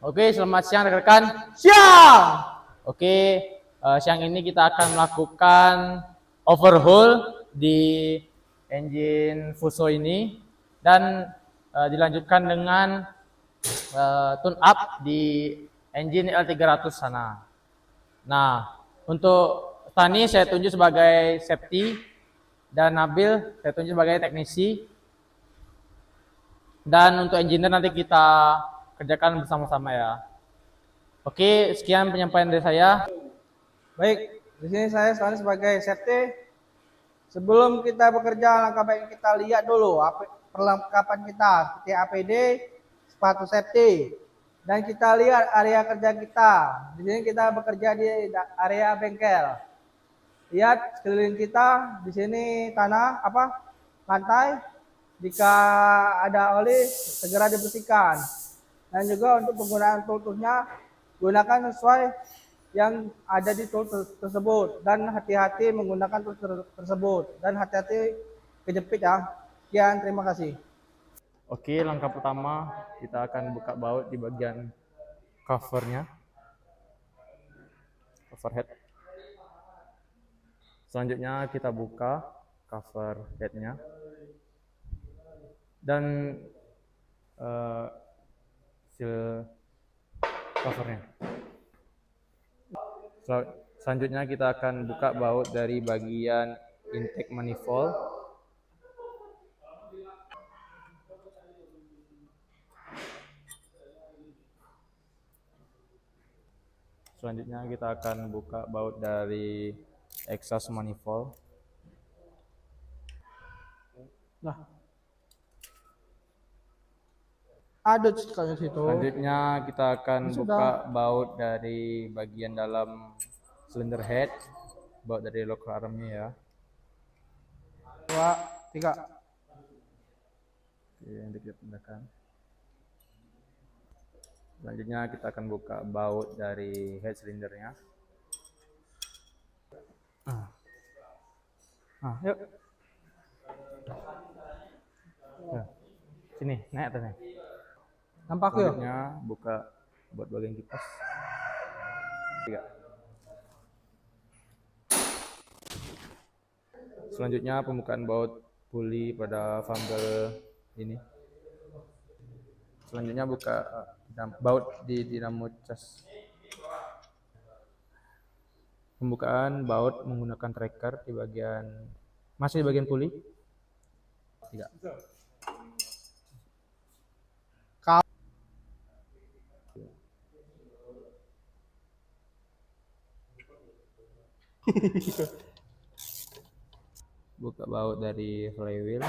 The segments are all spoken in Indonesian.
Oke, selamat siang rekan-rekan. Siang. Oke, siang ini kita akan melakukan overhaul di engine Fuso ini dan dilanjutkan dengan tune up di engine L300 sana. Nah, untuk Tani saya tunjuk sebagai safety dan Nabil saya tunjuk sebagai teknisi. Dan untuk engineer nanti kita kerjakan bersama-sama ya. Oke, sekian penyampaian dari saya. Baik, di sini saya sebagai safety. Sebelum kita bekerja, langkah baik kita lihat dulu perlengkapan kita seperti APD, sepatu safety, dan kita lihat area kerja kita. Di sini kita bekerja di area bengkel. Lihat sekeliling kita, di sini tanah lantai. Jika ada oli segera dibersihkan. Dan juga untuk penggunaan tool-toolnya gunakan sesuai yang ada di tool tersebut dan hati-hati menggunakan tool tersebut dan hati-hati kejepit ya. Sekian, terima kasih. Oke, langkah pertama kita akan buka baut di bagian covernya, cover head. Selanjutnya kita buka cover headnya dan seal covernya. Selanjutnya kita akan buka baut dari bagian intake manifold. Selanjutnya kita akan buka baut dari exhaust manifold. Nah, ada sekali situ. Selanjutnya kita akan buka baut dari bagian dalam cylinder head, baut dari locker armnya ya. 2, 3. Oke, yang kita pindahkan. Selanjutnya kita akan buka baut dari head cylindernya. Yuk. Sini, naik atasnya. Nampak ya? Selanjutnya buka baut bagian kipas. 3. Selanjutnya pembukaan baut puli pada fumble ini. Selanjutnya buka baut di dinamo cas. Pembukaan baut menggunakan tracker di bagian masih di bagian puli. 3. Buka baut dari flywheel.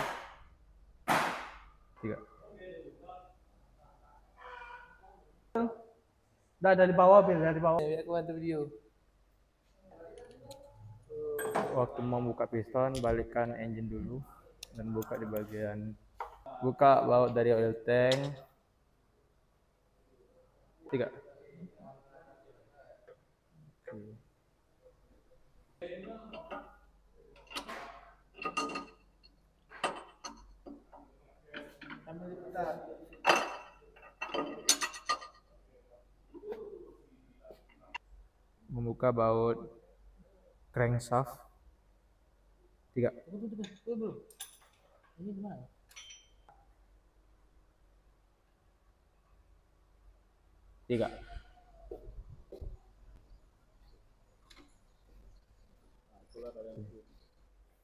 3. Udah dari bawah, Bil, dari bawah. Ya, aku bantu video. Waktu membuka piston, balikkan engine dulu dan buka di bagian buka baut dari oil tank. 3. Membuka baut crankshaft. 3. Ini gimana? Tiga.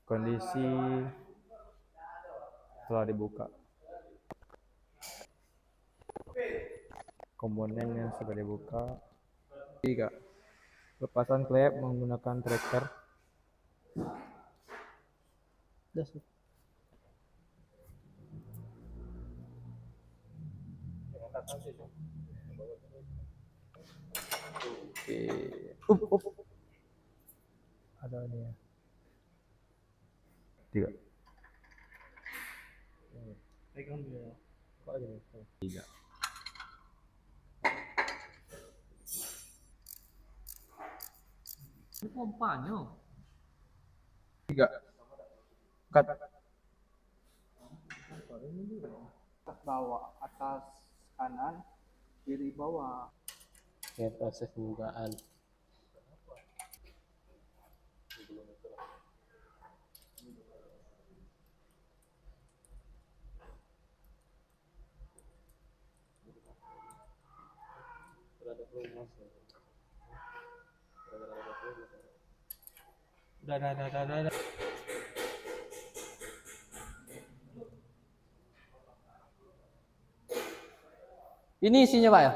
Kondisi telah dibuka. Komponen yang sudah dibuka. 3. Lepasan klep menggunakan tracker. Oke. Ada ini ya. 3. Pegang dia. Kok aja 3. Ini pompanya. 3. Cut. Atas bawah, atas kanan, kiri bawah. Oke, proses pembukaan. Udah. Ini isinya Pak ya?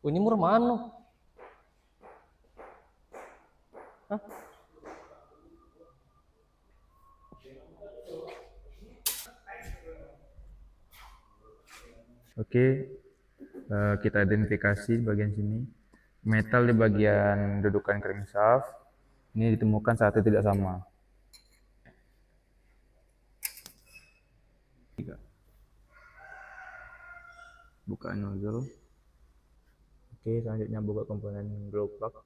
Oh, ini murah mana? Hah? Oke, kita identifikasi bagian sini. Metal di bagian dudukan crankshaft ini ditemukan satu tidak sama. Buka nozzle. Oke, selanjutnya buka komponen glow plug.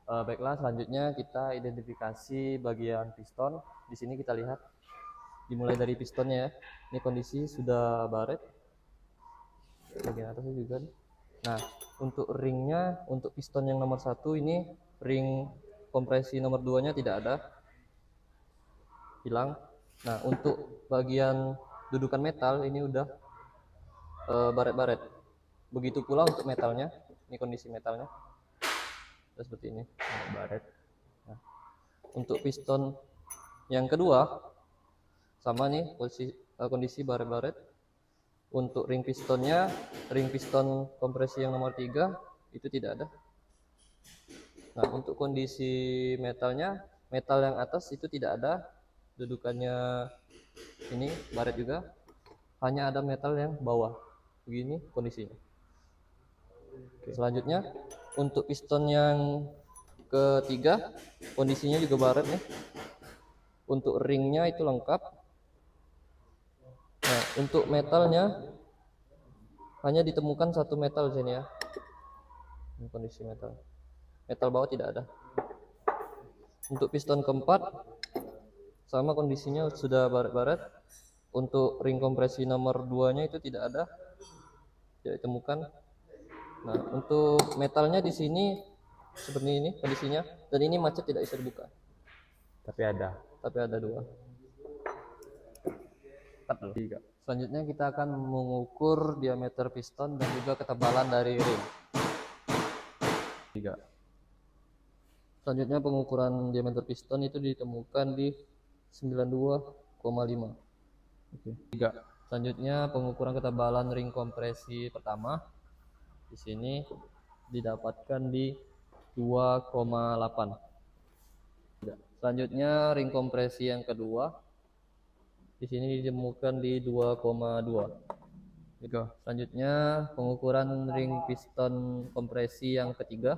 Baiklah, selanjutnya kita identifikasi bagian piston. Di sini kita lihat, dimulai dari pistonnya ya. Ini kondisi sudah baret. Bagian atasnya juga. Nah, untuk ringnya, untuk piston yang nomor 1 ini ring kompresi nomor 2-nya tidak ada, hilang. Nah, untuk bagian dudukan metal ini udah baret-baret. Begitu pula untuk metalnya. Ini kondisi metalnya. Seperti ini, baret. Nah, untuk piston yang kedua sama nih kondisi baret-baret. Untuk ring pistonnya, ring piston kompresi yang nomor 3 itu tidak ada. Nah, untuk kondisi metalnya, metal yang atas itu tidak ada, dudukannya ini baret juga, hanya ada metal yang bawah. Begini kondisinya. Selanjutnya untuk piston yang ketiga kondisinya juga baret nih. Untuk ringnya itu lengkap. Nah, untuk metalnya hanya ditemukan satu metal di sini ya. Ini kondisi metal. Metal bawah tidak ada. Untuk piston keempat sama kondisinya sudah baret-baret. Untuk ring kompresi nomor 2-nya itu tidak ada. Tidak ditemukan. Nah, untuk metalnya di sini seperti ini kondisinya, dan ini macet tidak bisa dibuka. Tapi ada 2. Selanjutnya kita akan mengukur diameter piston dan juga ketebalan dari ring. 3. Selanjutnya pengukuran diameter piston itu ditemukan di 92,5. Oke. 3. Selanjutnya pengukuran ketebalan ring kompresi pertama di sini didapatkan di 2,8. Selanjutnya ring kompresi yang kedua di sini ditemukan di 2,2. Selanjutnya pengukuran ring piston kompresi yang ketiga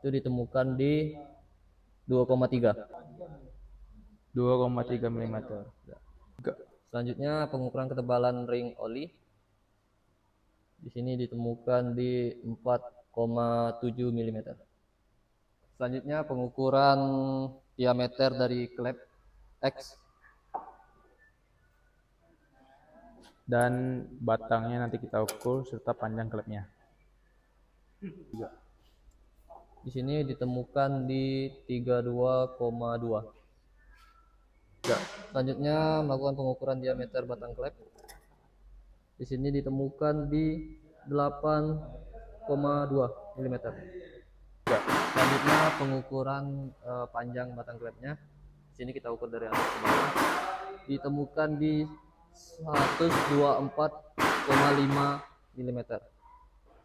itu ditemukan di 2,3. 2,3 mm. Selanjutnya pengukuran ketebalan ring oli di sini ditemukan di 4,7 mm. Selanjutnya pengukuran diameter dari klep X Dan batangnya nanti kita ukur serta panjang klepnya. di sini ditemukan di 32,2. Selanjutnya melakukan pengukuran diameter batang klep. Di sini ditemukan di 8,2 mm. Selanjutnya pengukuran panjang batang klepnya. Di sini kita ukur dari atas ke bawah. Ditemukan di 124,5 mm.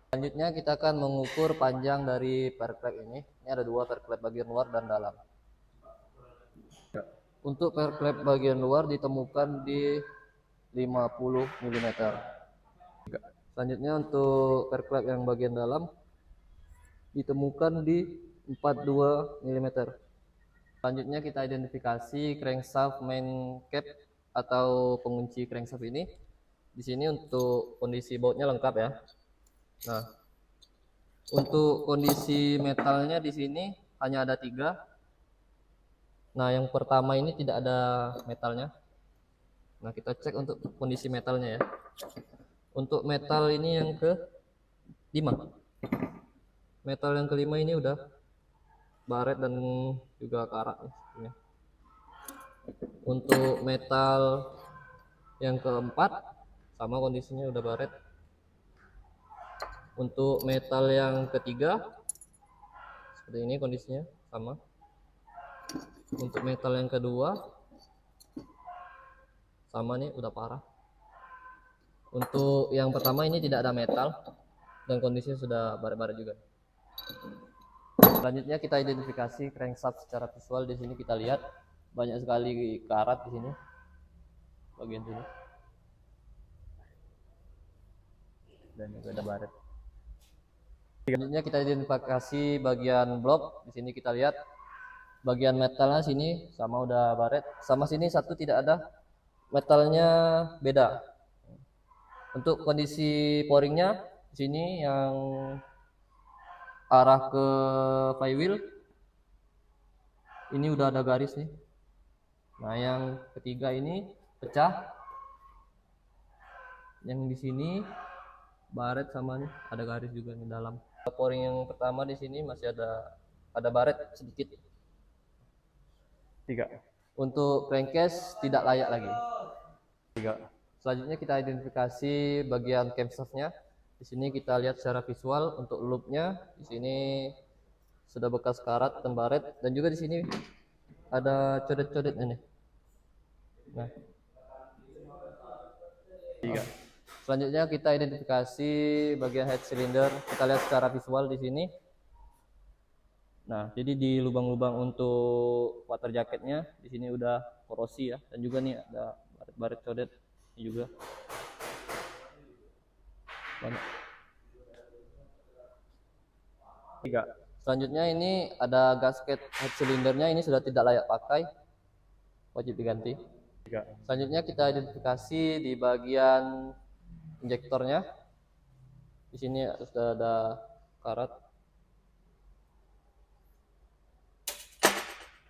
Selanjutnya kita akan mengukur panjang dari perklep ini. Ini ada 2 perklep bagian luar dan dalam. Untuk perklep bagian luar ditemukan di 50 mm. Selanjutnya untuk perklep yang bagian dalam ditemukan di 42 mm. Selanjutnya kita identifikasi crankshaft main cap atau pengunci crankshaft ini. Di sini untuk kondisi bautnya lengkap ya. Nah, untuk kondisi metalnya di sini hanya ada 3. Nah, yang pertama ini tidak ada metalnya. Nah, kita cek untuk kondisi metalnya ya. Untuk metal ini yang ke-5. Metal yang ke-5 ini udah baret dan juga karat ya. Untuk metal yang ke-4 sama kondisinya udah baret. Untuk metal yang ketiga seperti ini kondisinya sama. Untuk metal yang kedua sama nih, udah parah. Untuk yang pertama ini tidak ada metal dan kondisinya sudah baret-baret juga. Selanjutnya kita identifikasi crankshaft secara visual. Di sini kita lihat banyak sekali karat di sini bagian sini dan juga ada baret. Selanjutnya kita identifikasi bagian blok. Di sini kita lihat bagian metalnya sini sama udah baret, sama sini satu tidak ada metalnya beda. Untuk kondisi pouringnya di sini yang arah ke flywheel ini udah ada garis nih. Nah, yang ketiga ini pecah. Yang di sini baret sama nih ada garis juga di dalam. Pouring yang pertama di sini masih ada baret sedikit. 3. Untuk crankcase tidak layak lagi. 3. Selanjutnya kita identifikasi bagian camshaftnya. Di sini kita lihat secara visual untuk loopnya. Di sini sudah bekas karat dan baret, dan juga di sini ada codet-codetnya nih. Nah, 3. selanjutnya kita identifikasi bagian head cylinder. Kita lihat secara visual di sini. Nah, jadi di lubang-lubang untuk water jacketnya di sini udah korosi ya, dan juga nih ada baret-baret codet juga. Banyak. 3. Selanjutnya ini ada gasket head cylindernya, ini sudah tidak layak pakai, wajib diganti. 3. Selanjutnya kita identifikasi di bagian injektornya. Di sini sudah ada karat.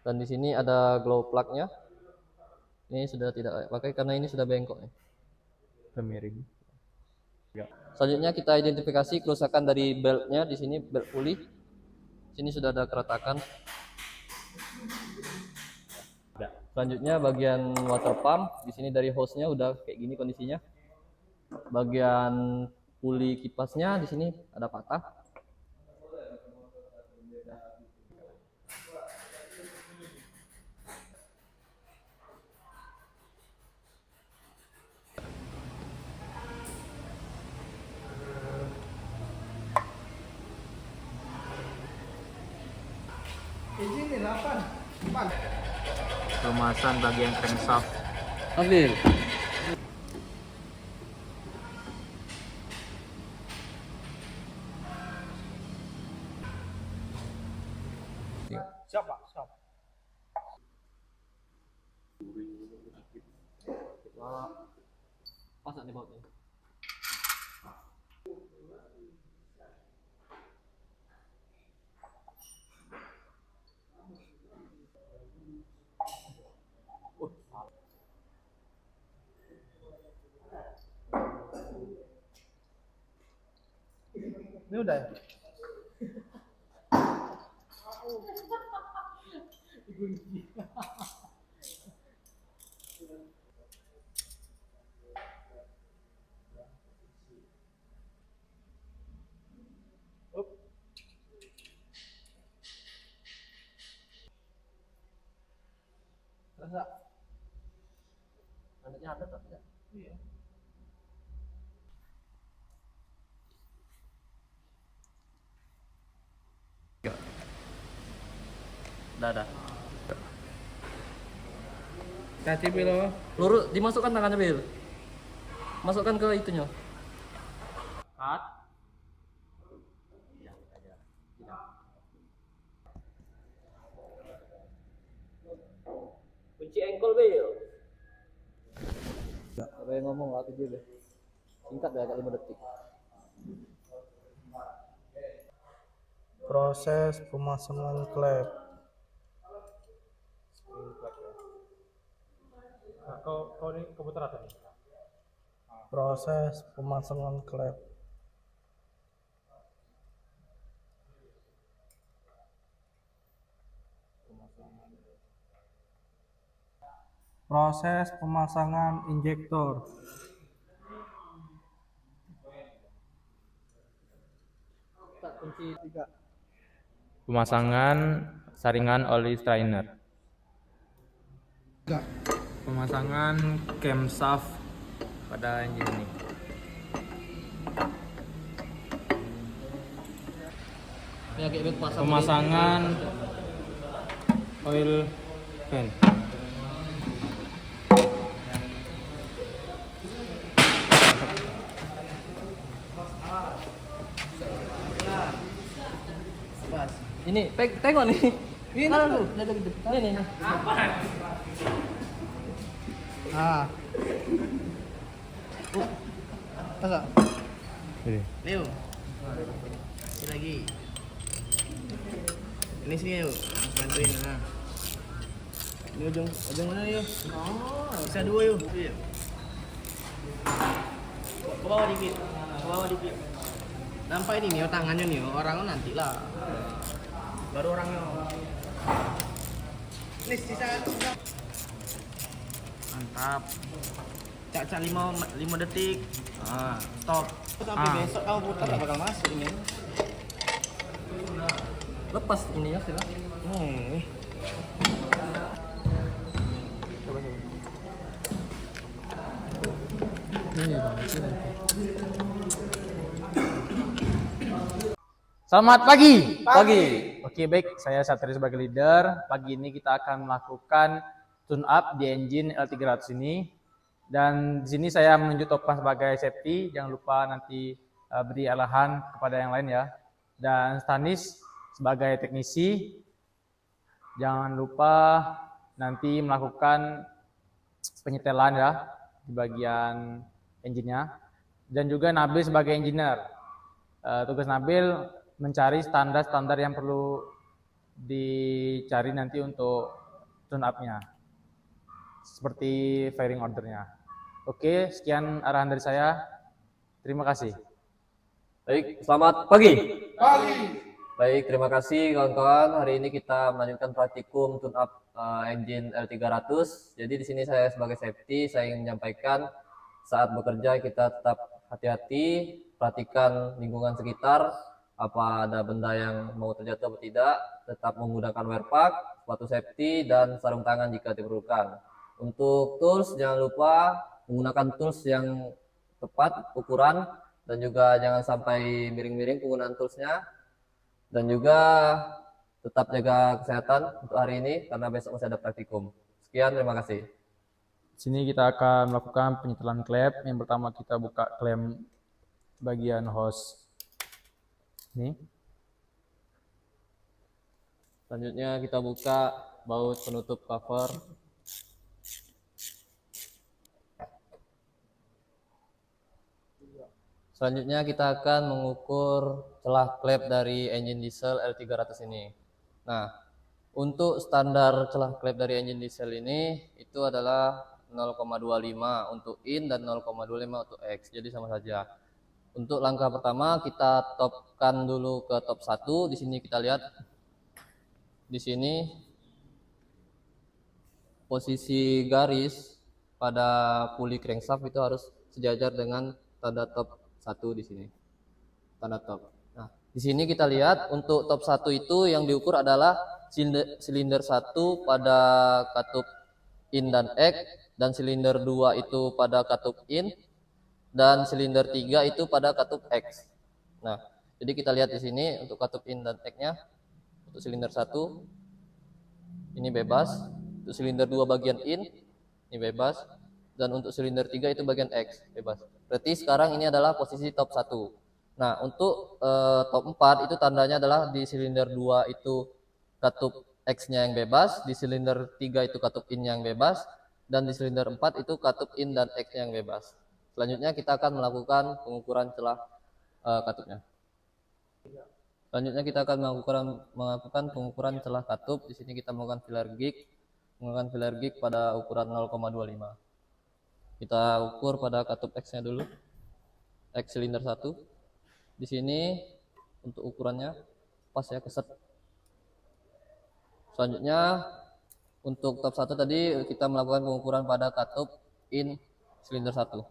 Dan di sini ada glow plug-nya. Ini sudah tidak layak pakai karena ini sudah bengkok nih. Miring. 3. Selanjutnya kita identifikasi kerusakan dari beltnya. Di sini belt pulley. Sini sudah ada keretakan. Selanjutnya bagian water pump. Di sini dari hose-nya udah kayak gini kondisinya. Bagian pulley kipasnya di sini ada patah. Izin 8. 4. Kemasan bagian crankshaft. Ambil. Siap, Pak. Siap. Pasang di bautnya. Ini udah ya? Rasa. Nantinya ada tapi ya. Iya. Udah. Hati Bilo. Lurus dimasukkan tangannya, Bil. Masukkan ke itunya. Cut. Kunci engkol bel. Apa yang ngomong waktu dia deh. Singkat ya, agak 5 detik. Proses pemasangan klep. Kau ini komputer apa nih? Proses pemasangan klep. Proses pemasangan injektor. Kunci 3. Pemasangan saringan oli strainer. Pemasangan camshaft pada engine ini. Pemasangan oil pan. Ini tengok nih. Ini tuh. Ini. Ah. Masa? Ini. Leo. Ini lagi. Ini sini yuk. Bantuin nah. Ini ujung mana yuk? Bisa 2 yuk. Ke bawah dikit. Ke bawah dikit. Nampak ini nih tangannya nih, orangnya nanti lah. Baru orangnya. Ini sisa. Mantap. Cak 5 detik. Ah, stop. Sampai besok kamu putar gak bakal masuk ini. Lepas ininya sih lah. Selamat pagi. Pagi. Oke, baik. Saya Satri sebagai leader. Pagi ini kita akan melakukan tune up di engine L300 ini. Dan di sini saya menunjuk Topan sebagai safety. Jangan lupa nanti beri arahan kepada yang lain ya. Dan Stanis sebagai teknisi. Jangan lupa nanti melakukan penyetelan ya di bagian engine-nya. Dan juga Nabil sebagai engineer. Tugas Nabil mencari standar-standar yang perlu dicari nanti untuk tune up-nya. Seperti firing order-nya. Oke, sekian arahan dari saya. Terima kasih. Baik, selamat pagi. Baik, terima kasih kawan-kawan. Hari ini kita melanjutkan praktikum tune up engine L300. Jadi di sini saya sebagai safety, saya ingin menyampaikan saat bekerja kita tetap hati-hati, perhatikan lingkungan sekitar, apa ada benda yang mau terjatuh atau tidak, tetap menggunakan wear pack, sepatu safety, dan sarung tangan jika diperlukan. Untuk tools, jangan lupa menggunakan tools yang tepat ukuran, dan juga jangan sampai miring-miring penggunaan toolsnya, dan juga tetap jaga kesehatan untuk hari ini, karena besok masih ada praktikum. Sekian, terima kasih. Di sini kita akan melakukan penyetelan klep. Yang pertama kita buka klem bagian hose. Ini. Selanjutnya kita buka baut penutup cover. Selanjutnya kita akan mengukur celah klep dari engine diesel L300 ini. Nah, untuk standar celah klep dari engine diesel ini itu adalah 0,25 untuk in dan 0,25 untuk X. Jadi sama saja. Untuk langkah pertama kita topkan dulu ke top 1. Di sini kita lihat di sini posisi garis pada puli crankshaft itu harus sejajar dengan tanda top 1 di sini. Tanda top. Nah, di sini kita lihat untuk top 1 itu yang diukur adalah silinder 1 pada katup in dan X, dan silinder 2 itu pada katup in, dan silinder 3 itu pada katup X. Nah, jadi kita lihat di sini untuk katup in dan X-nya. Untuk silinder 1 ini bebas, untuk silinder 2 bagian in ini bebas, dan untuk silinder 3 itu bagian X bebas. Berarti sekarang ini adalah posisi top 1. Nah, untuk top 4 itu tandanya adalah di silinder 2 itu katup X-nya yang bebas, di silinder 3 itu katup in-nya yang bebas, dan di silinder 4 itu katup in dan X-nya yang bebas. Selanjutnya kita akan melakukan pengukuran celah katupnya. Selanjutnya kita akan melakukan pengukuran celah katup. Di sini kita menggunakan filler gig pada ukuran 0,25. Kita ukur pada katup X-nya dulu. X silinder 1. Di sini untuk ukurannya pas ya, keset. Selanjutnya untuk top 1 tadi kita melakukan pengukuran pada katup in silinder 1.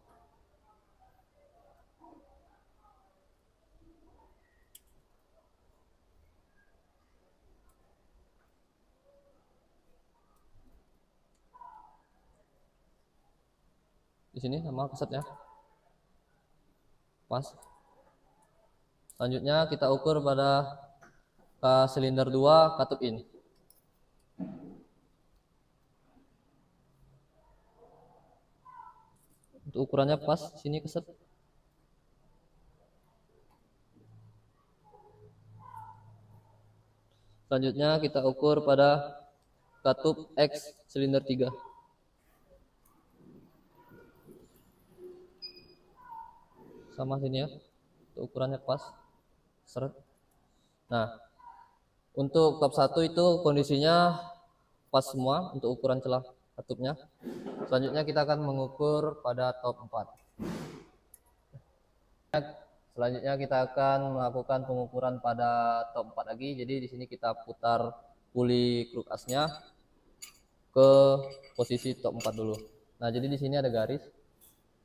Di sini sama kesetnya. Pas. Selanjutnya kita ukur pada silinder 2 katup in. Untuk ukurannya pas, sini keset. Selanjutnya kita ukur pada katup X silinder 3. Sama sini ya. Untuk ukurannya pas. Seret. Nah, untuk top 1 itu kondisinya pas semua untuk ukuran celah katupnya. Selanjutnya kita akan mengukur pada top 4. Selanjutnya kita akan melakukan pengukuran pada top 4 lagi. Jadi di sini kita putar puli kruk asnya ke posisi top 4 dulu. Nah, jadi di sini ada garis.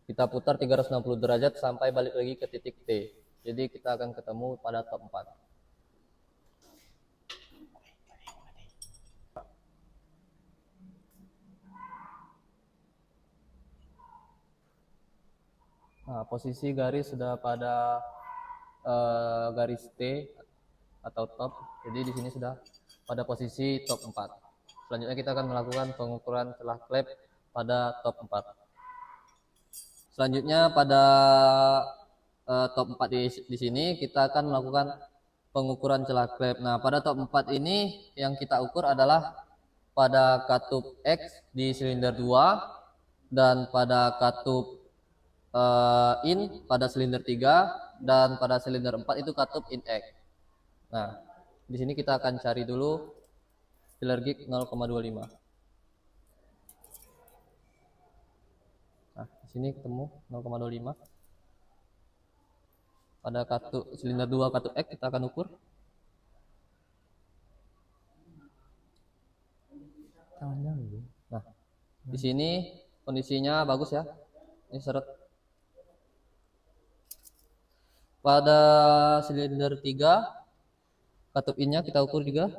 Kita putar 360 derajat sampai balik lagi ke titik T. Jadi kita akan ketemu pada top 4. Nah, posisi garis sudah pada garis T atau top. Jadi di sini sudah pada posisi top 4. Selanjutnya kita akan melakukan pengukuran celah klep pada top 4. Selanjutnya pada top 4 di sini kita akan melakukan pengukuran celah klep. Nah, pada top 4 ini yang kita ukur adalah pada katup X di silinder 2 dan pada katup in pada silinder 3 dan pada silinder 4 itu katup in X. Nah, di sini kita akan cari dulu filler gig 0,25. Nah, di sini ketemu 0,25. Pada katup silinder 2 katup X kita akan ukur. Nah, di sini kondisinya bagus ya. Ini seret. Pada silinder 3 katup in-nya kita ukur juga.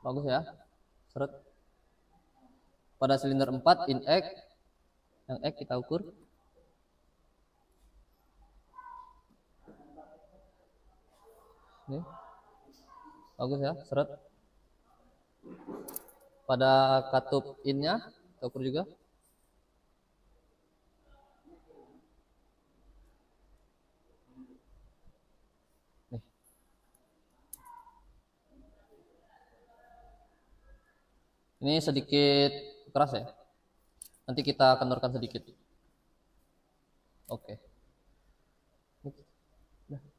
Bagus ya, seret. Pada silinder 4 in X, yang X kita ukur. Ini bagus ya, seret. Pada katup in-nya kita ukur juga. Nih. Ini sedikit keras ya. Nanti kita kendorkan sedikit. Oke.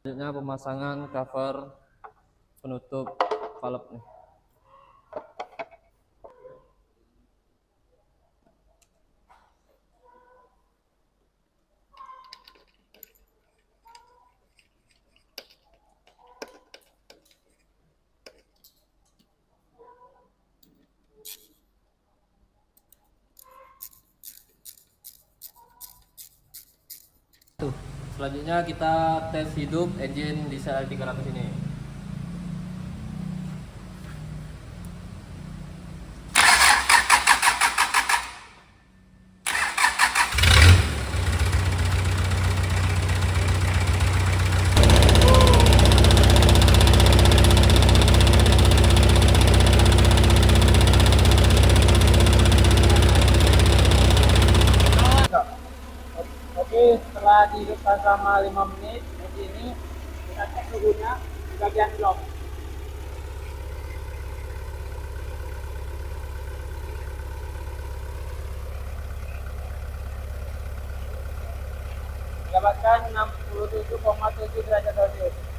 Selanjutnya pemasangan cover penutup valve nih. Selanjutnya kita tes hidup engine diesel 300 ini. Oke, setelah dinyalakan selama 5 menit. Di sini kita cek suhunya di bagian blok. Mendapatkan 67,7 derajat Celcius.